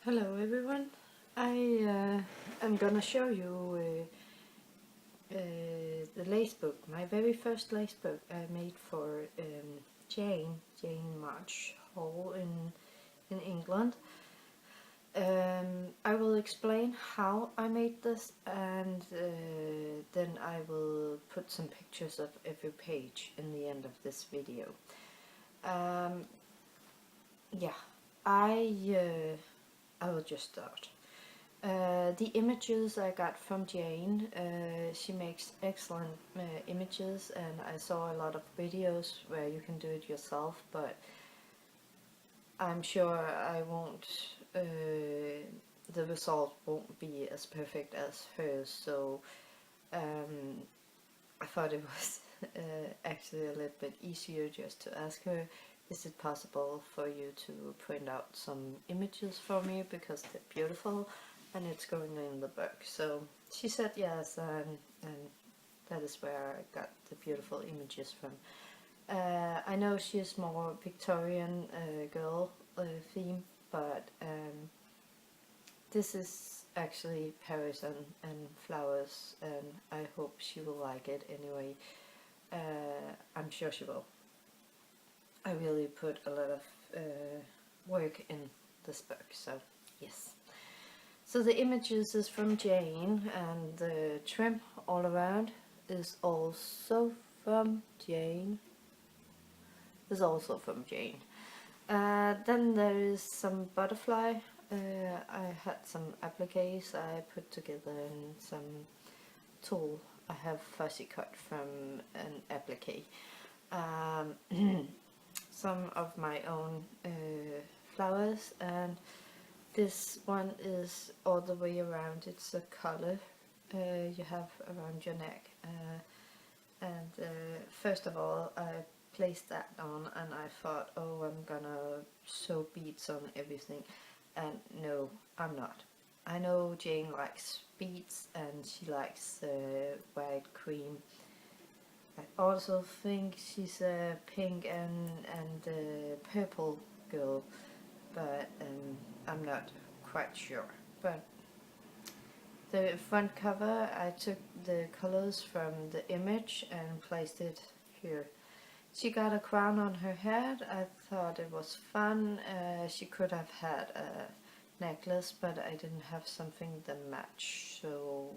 Hello everyone, I am gonna show you the lace book, my very first lace book I made for Jane Marge Hall in England. I will explain how I made this, and then I will put some pictures of every page in the end of this video. Yeah, I will just start. The images I got from Jane, she makes excellent images, and I saw a lot of videos where you can do it yourself, but I'm sure I won't, the result won't be as perfect as hers, so I thought it was actually a little bit easier just to ask her, is it possible for you to print out some images for me, because they're beautiful and it's going in the book. So she said yes, and that is where I got the beautiful images from. I know she's more Victorian girl theme, but this is actually Paris and flowers, and I hope she will like it anyway. I'm sure she will. I really put a lot of work in this book, so yes. So the images is from Jane, and the trim all around is also from Jane. Then there is some butterfly. I had some appliques I put together in some tulle I have fussy cut from an applique. Some of my own flowers, and this one is all the way around. It's a collar you have around your neck, and first of all I placed that on, and I thought, oh, I'm gonna sew beads on everything, and no, I'm not. I know Jane likes beads and she likes white cream. I also think she's a pink and purple girl, but I'm not quite sure. But the front cover, I took the colors from the image and placed it here. She got a crown on her head. I thought it was fun. She could have had a necklace, but I didn't have something that matched, so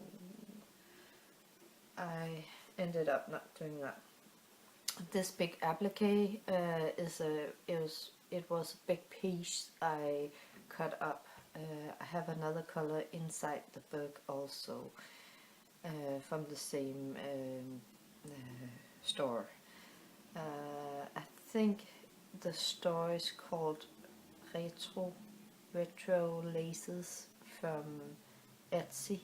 I ended up not doing that. This big applique it was a big piece I cut up. I have another color inside the book also, from the same store. I think the store is called Retro Laces from Etsy.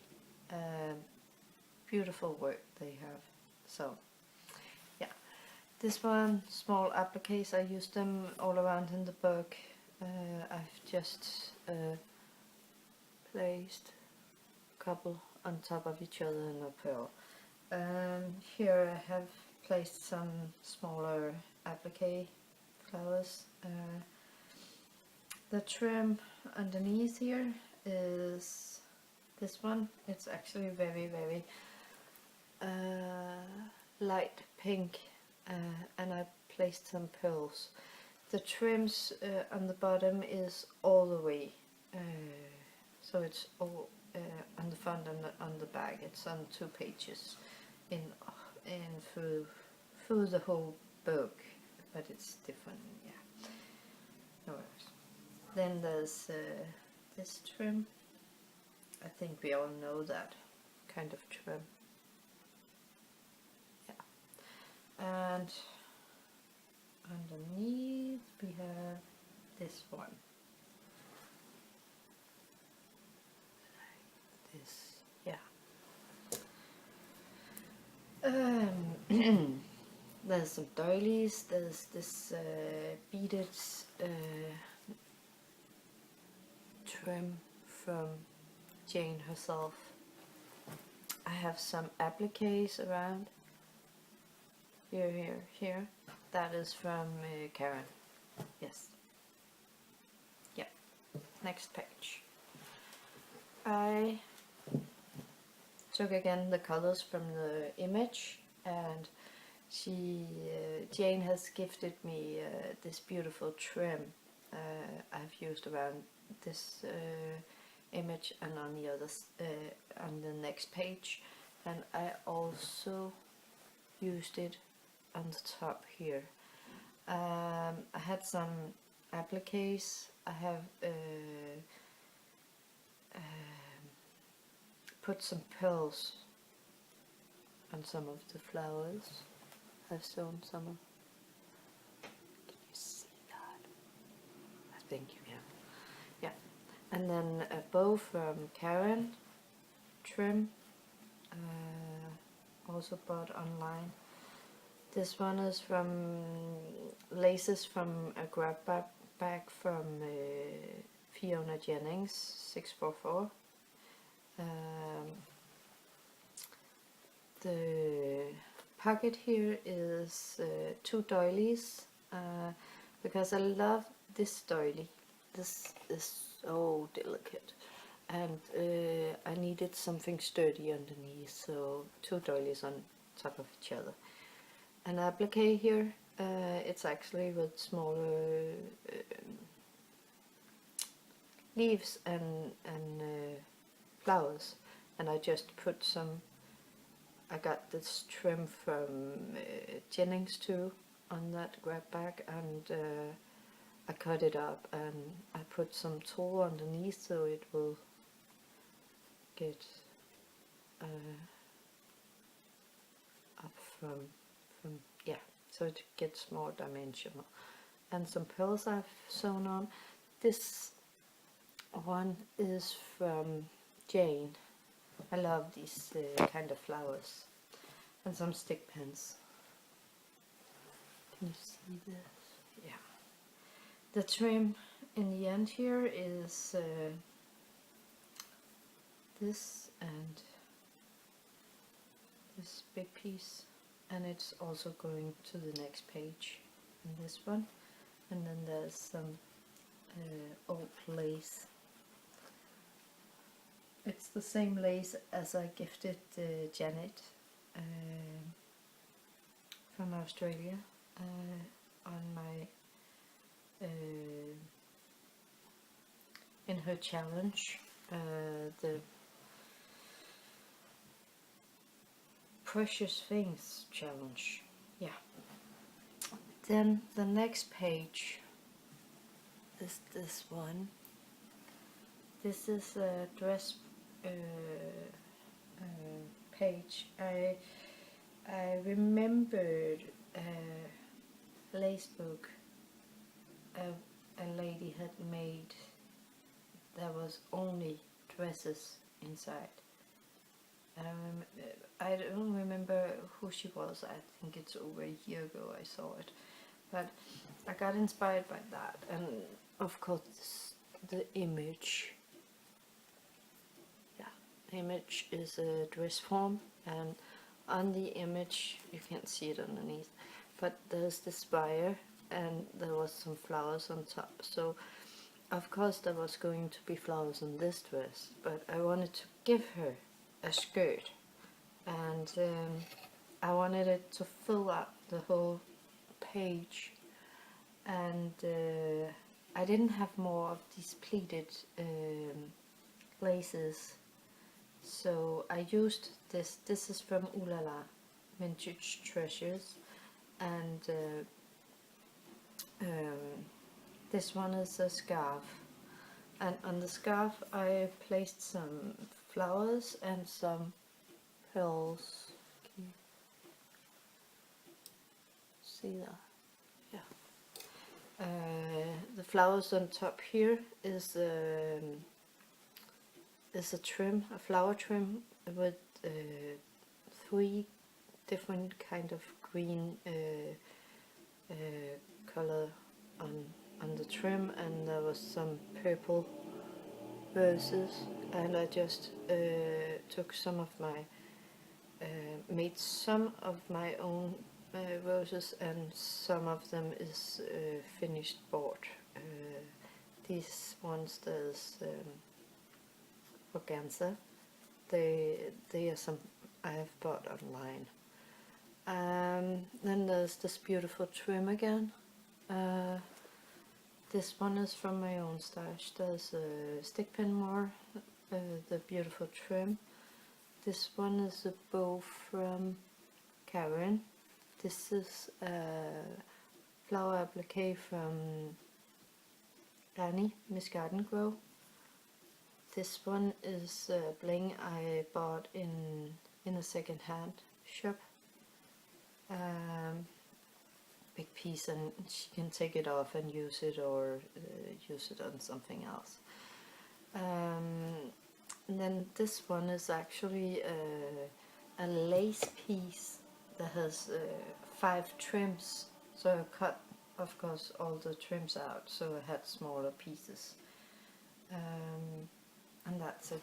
Beautiful work they have. So yeah, this one, small appliques, I use them all around in the book. I've just placed a couple on top of each other in a pearl. Here I have placed some smaller applique flowers. The trim underneath here is this one. It's actually very light pink, and I placed some pearls. The trims on the bottom is all the way, so it's all on the front and on the back. It's on 2 pages in through the whole book, but it's different. Yeah, no worries. Then there's this trim. I think we all know that kind of trim. Yeah. And underneath we have this one. Like this, yeah. There's some doilies, there's this beaded trim from Jane herself. I have some appliques around. Here. That is from Karen. Yes. Yep. Next page. I took again the colors from the image, and Jane has gifted me this beautiful trim I've used around this image and on the others on the next page, and I also used it on the top here. I had some appliques. I have put some pearls on some of the flowers. I've sewn some of. Can you see that? I think you can. Yeah. And then a bow from Karen trim, also bought online. This one is from laces from a grab bag from Fiona Jennings 644. The pocket here is 2 doilies because I love this doily. This is so delicate, and I needed something sturdy underneath, so 2 doilies on top of each other. An applique here, it's actually with smaller leaves and flowers, and I just put some. I got this trim from Jennings too on that grab bag, and I cut it up and I put some tulle underneath so it will get up from yeah, so it gets more dimensional. And some pearls I've sewn on. This one is from Jane. I love these kind of flowers. And some stick pins. Can you see this? Yeah. The trim in the end here is this and this big piece, and it's also going to the next page in this one. And then there's some old lace. It's the same lace as I gifted Janet from Australia on my in her challenge, the Precious Things challenge. Yeah. Then the next page is this one. This is a dress page. I remembered a lacebook a lady had made. There was only dresses inside. I don't remember who she was. I think it's over a year ago I saw it, but I got inspired by that, and of course the image. The image is a dress form, and on the image you can't see it underneath, but there's this wire and there was some flowers on top, so of course there was going to be flowers on this dress, but I wanted to give her a skirt, and I wanted it to fill up the whole page, and I didn't have more of these pleated laces. So I used this. This is from Ooh La La Vintage Treasures, and this one is a scarf. And on the scarf I placed some flowers and some pearls. Can you see that? Yeah. The flowers on top here is a trim, a flower trim with 3 different kind of green color on the trim, and there was some purple roses, and I just took some of my made some of my own roses, and some of them is finished bought. These ones there's organza. They are some I have bought online. Then there's this beautiful trim again. This one is from my own stash. There's a stick pin more, the beautiful trim. This one is a bow from Karen. This is a flower applique from Annie, Miss Garden Grow. This one is a bling I bought in a second-hand shop. Big piece, and she can take it off and use it, or use it on something else. And then this one is actually a lace piece that has 5 trims. So I cut, of course, all the trims out, so I had smaller pieces. And that's it.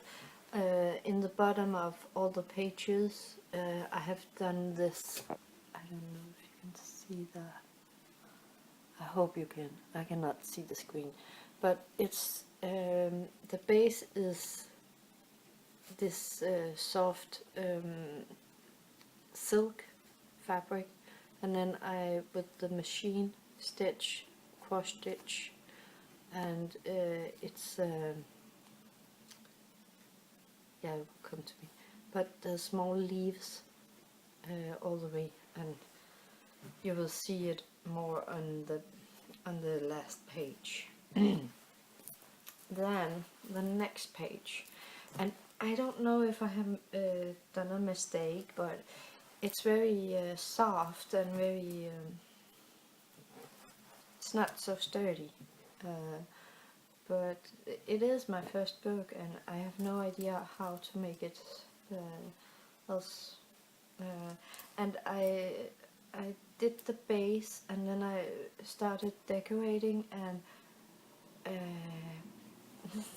In the bottom of all the pages, I have done this. I don't know if you can see that. I hope you can. I cannot see the screen, but it's the base is this soft silk fabric, and then I, with the machine, stitch, cross stitch, and it's yeah, it will come to me, but the small leaves all the way, and you will see it more on the last page. Then the next page, and I don't know if I have done a mistake, but it's very soft and very it's not so sturdy, but it is my first book and I have no idea how to make it else, and I did the base and then I started decorating, and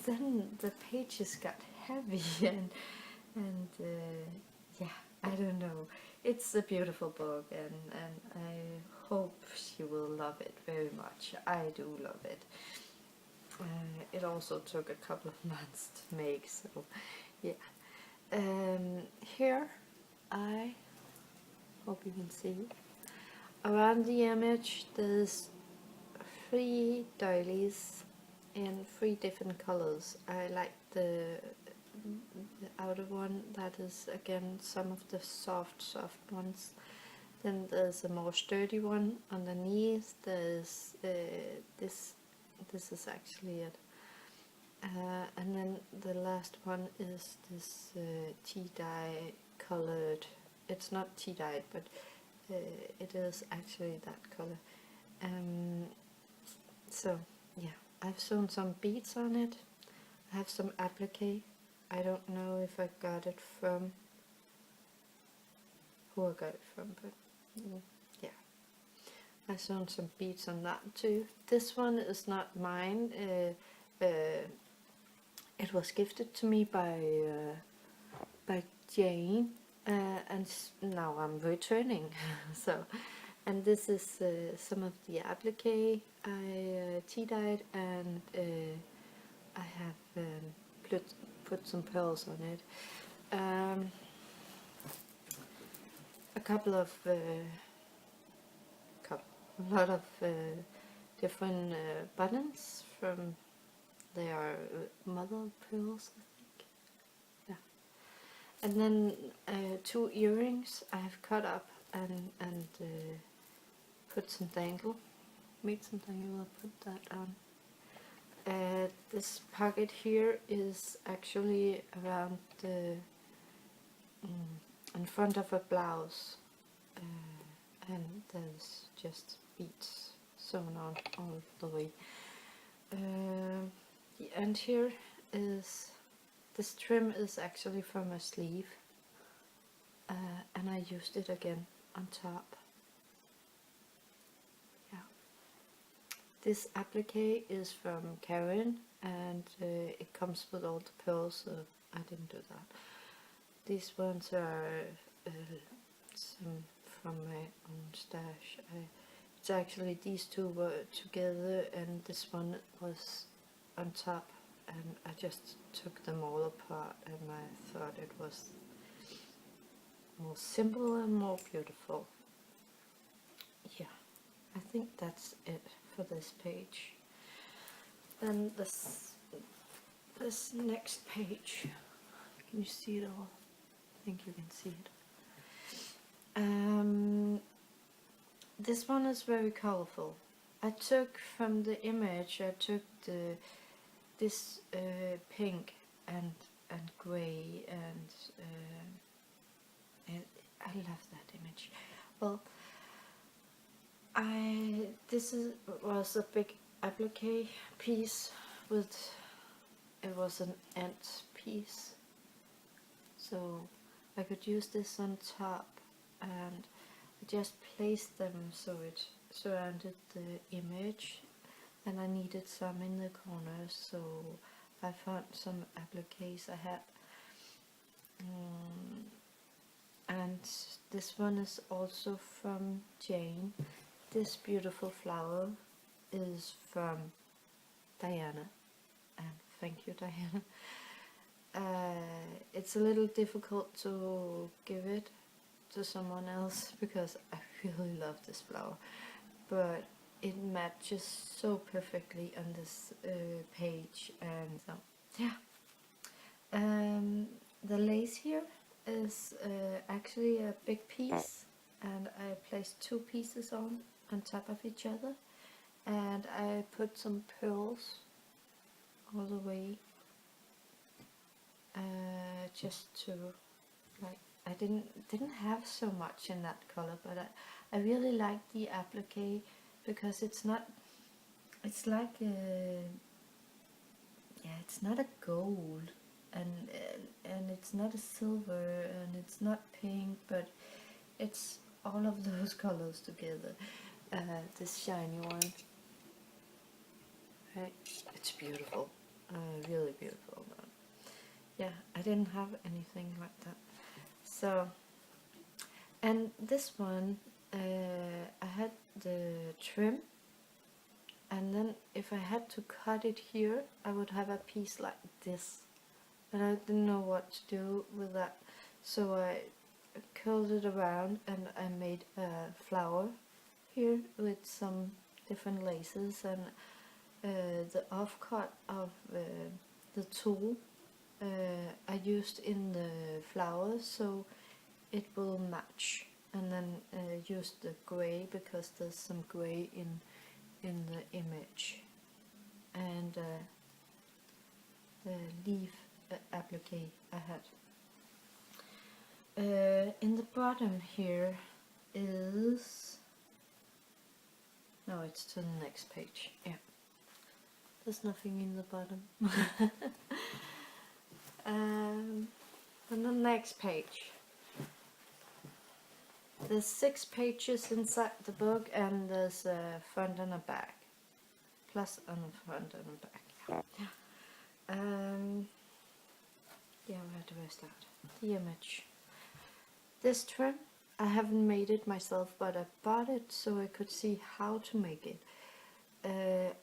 then the pages got heavy and yeah, I don't know. It's a beautiful book, and I hope she will love it very much. I do love it. It also took a couple of months to make, so yeah. Here I hope you can see. Around the image there's 3 doilies in 3 different colors. I like the outer one, that is again some of the soft ones. Then there's a more sturdy one underneath. There's this is actually it. And then the last one is this tea dye colored. It's not tea dyed, but it is actually that color. So yeah, I've sewn some beads on it. I have some applique. I don't know if I got it from who I got it from, but yeah. I sewn some beads on that too. This one is not mine. It was gifted to me by Jane, and now I'm returning. So, and this is some of the applique I tea dyed, and I have put some pearls on it. A couple of a lot of different buttons from their mother pearls, I think. Yeah. And then 2 earrings I have cut up and put some dangle. Made some dangle. I'll put that on. This pocket here is actually around the in front of a blouse, and there's just beads sewn on all the way. The end here is, this trim is actually from a sleeve, and I used it again on top. Yeah. This applique is from Karen, and it comes with all the pearls, so I didn't do that. These ones are some from my own stash. It's actually, these 2 were together and this one was on top and I just took them all apart, and I thought it was more simple and more beautiful. Yeah, I think that's it for this page. Then this next page, can you see it all? I think you can see it. This one is very colorful. I took from the image, I took this pink and grey, and I love that image. Well, this was a big applique piece with, it was an ant piece, so I could use this on top, and I just placed them so it surrounded the image, and I needed some in the corners, so I found some appliques I had. And this one is also from Jane. This beautiful flower is from Diana, and thank you, Diana. It's a little difficult to give it to someone else because I really love this flower, but it matches so perfectly on this page, and so yeah. The lace here is actually a big piece, and I placed two pieces on top of each other, and I put some pearls all the way, just to, like, I didn't have so much in that color, but I really like the applique because it's not, it's like a, yeah, it's not a gold, and it's not a silver, and it's not pink, but it's all of those colors together. This shiny one, right? It's beautiful, really beautiful. Yeah, I didn't have anything like that. So, and this one, I had the trim, and then if I had to cut it here, I would have a piece like this, and I didn't know what to do with that, so I curled it around, and I made a flower here with some different laces, and the offcut of the tulle I used in the flowers, so it will match, and then use the grey because there's some grey in the image, and the leaf applique I had. In the bottom here is, no, it's to the next page, yeah. There's nothing in the bottom. On the next page, there's 6 pages inside the book, and there's a front and a back, plus on the front and a back. Yeah, where do I start? The image. This trim, I haven't made it myself, but I bought it so I could see how to make it.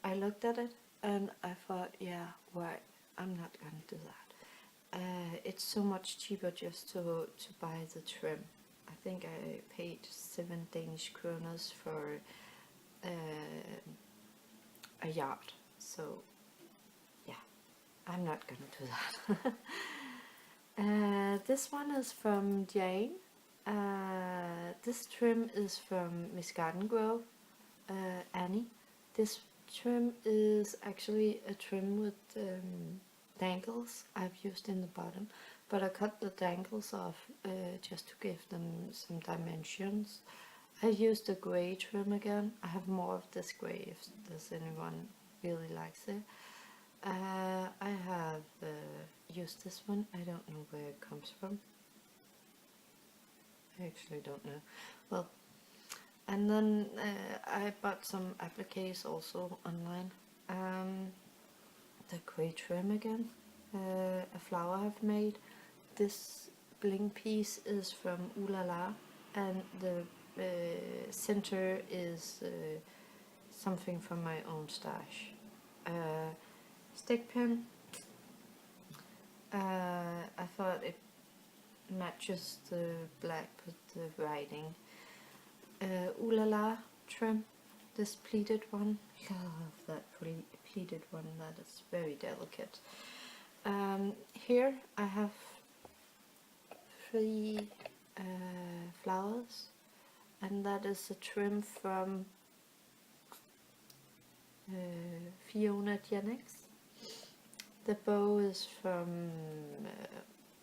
I looked at it and I thought, yeah, right, I'm not gonna do that. It's so much cheaper just to buy the trim. I think I paid 7 Danish kroners for a yard, so yeah, I'm not gonna do that. This one is from Jane. This trim is from Miss Garden Grove, Annie. This trim is actually a trim with dangles I've used in the bottom, but I cut the dangles off just to give them some dimensions. I used the grey trim again. I have more of this grey if there's anyone really likes it. I have used this one. I don't know where it comes from. I actually don't know. Well, and then I bought some appliques also online. The grey trim again, a flower I've made. This bling piece is from Ooh La La, and the center is something from my own stash. Stick pin, it matches the black with the writing. Ooh La La trim, this pleated one. Love that pleated one, that is very delicate. Here I have 3 flowers, and that is a trim from Fiona Jennings. The bow is from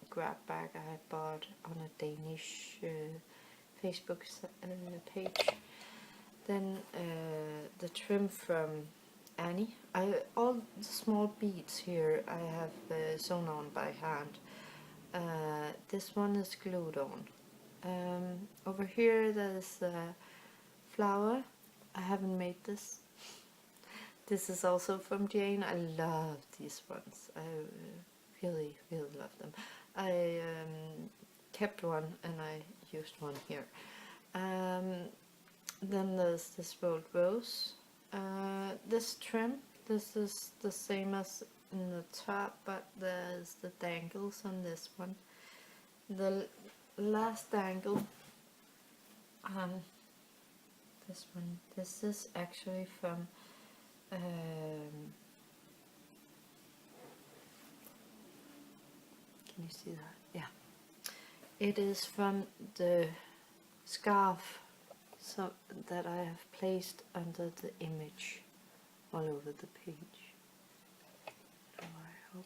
grab bag I bought on a Danish Facebook page. Then the trim from Annie. All the small beads here I have sewn on by hand. This one is glued on. Over here there's a flower. I haven't made this. This is also from Jane. I love these ones. I really love them. I kept one and I used one here. Then there's this rolled rose. This trim, this is the same as in the top, but there's the dangles on this one. The last dangle on this one, this is actually from can you see that? Yeah. It is from the scarf that I have placed under the image all over the page. Oh, I hope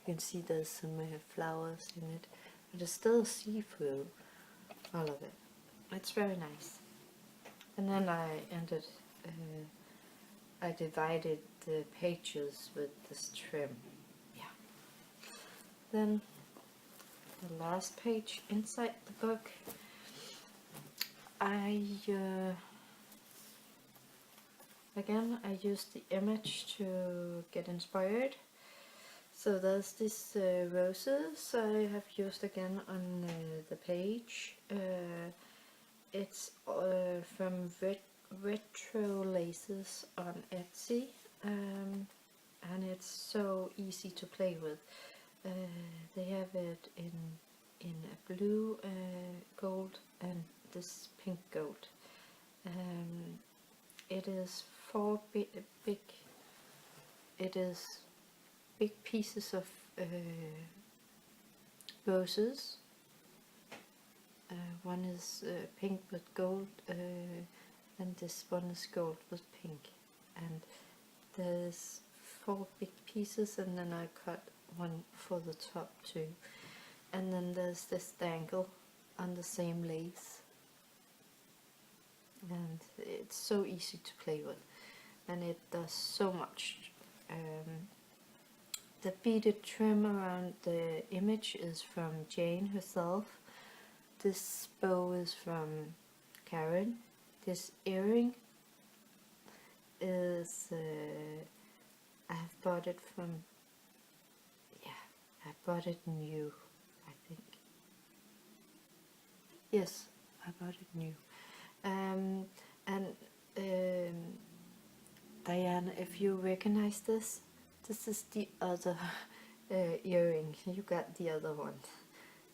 you can see there's some flowers in it, but it's still see-through, all of it. It's very nice. And then I divided the pages with this trim. Yeah. Then the last page inside the book, I used the image to get inspired. So there's these roses I have used again on the page. It's from Retro Laces on Etsy, and it's so easy to play with. They have it in a blue, gold, and this pink gold. It is 4 big pieces of roses. One is pink with gold, and this one is gold with pink. And there's 4 big pieces, and then I cut one for the top too. And then there's this dangle on the same lace. And it's so easy to play with, and it does so much. The beaded trim around the image is from Jane herself. This bow is from Karen. This earring is I have bought it from, I bought it new, I think. Yes, I bought it new. Diana, if you recognize this, this is the other earring. You got the other one.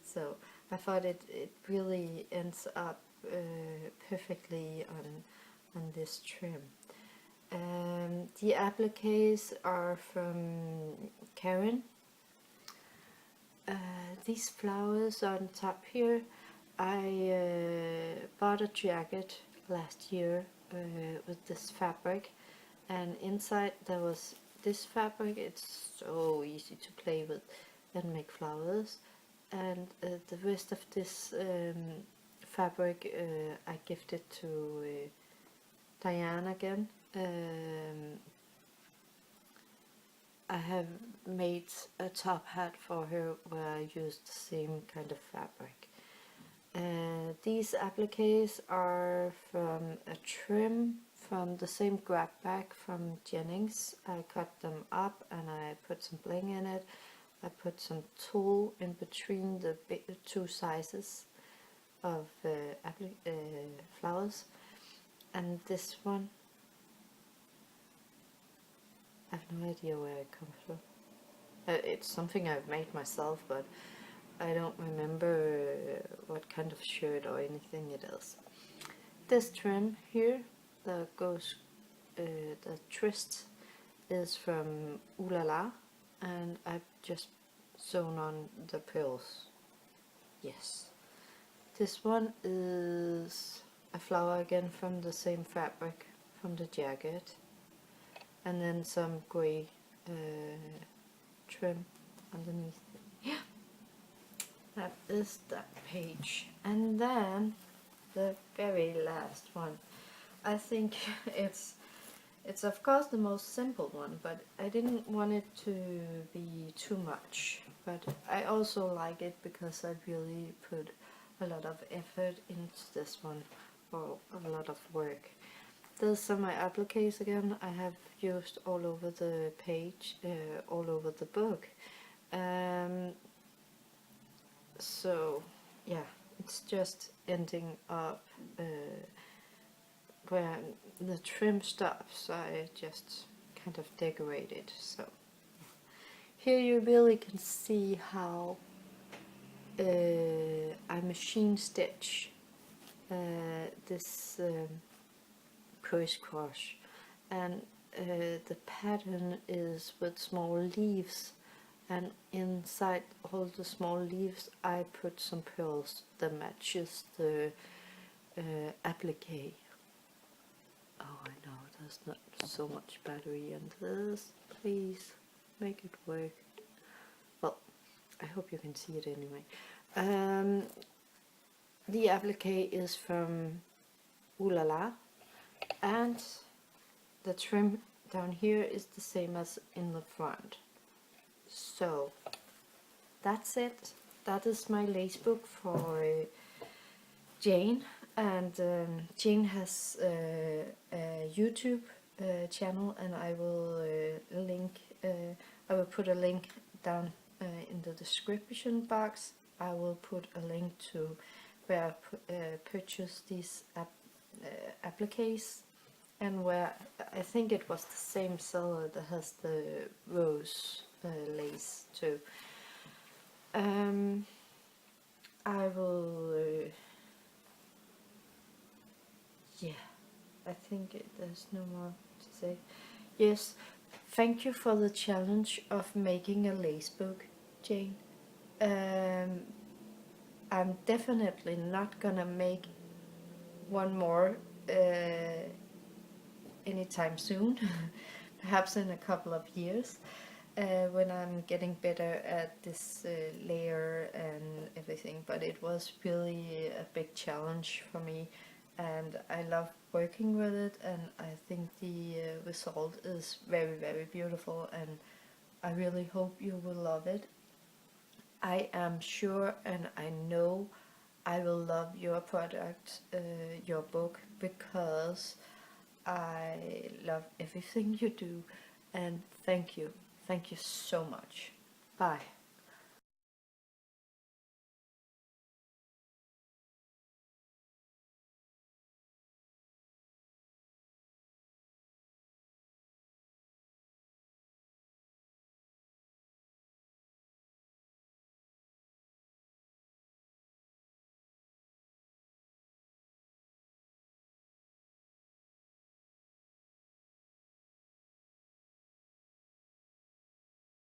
So I thought it really ends up perfectly on this trim. The appliques are from Karen. These flowers on top here, I bought a jacket last year with this fabric, and inside there was this fabric. It's so easy to play with and make flowers, and the rest of this fabric I gifted to Diane again. I have made a top hat for her where I used the same kind of fabric. These appliques are from a trim from the same grab bag from Jennings. I cut them up and I put some bling in it. I put some tulle in between the 2 sizes of flowers. And this one, I have no idea where it comes from. It's something I've made myself, but I don't remember what kind of shirt or anything it is. This trim here that goes, the twist is from Ooh La La, and I've just sewn on the pearls. Yes. This one is a flower again from the same fabric from the jacket, and then some grey trim underneath. Yeah, that is that page. And then the very last one. I think it's of course the most simple one, but I didn't want it to be too much. But I also like it because I really put a lot of effort into this one, or a lot of work. These are my appliques again. I have used all over the page, all over the book. So yeah, it's just ending up where the trim stops. I just kind of decorate it. So here you really can see how I machine stitch this crisscross, and the pattern is with small leaves, and inside all the small leaves I put some pearls that matches the applique. Oh, I know, there's not so much battery in this. Please make it work. Well, I hope you can see it anyway. The applique is from Ooh La La, and the trim down here is the same as in the front. So that's it. That is my lace book for Jane, and Jane has a YouTube channel, and I will I will put a link down in the description box. I will put a link to where I purchased these appliques, and where I think it was the same seller that has the rose lace too. I will yeah, I think there's no more to say. Yes, thank you for the challenge of making a lace book, Jane. I'm definitely not gonna make one more anytime soon, perhaps in a couple of years, when I'm getting better at this layer and everything. But it was really a big challenge for me, and I love working with it, and I think the result is very, very beautiful, and I really hope you will love it. I am sure and I know I will love your product, your book, because I love everything you do, and thank you so much. Bye.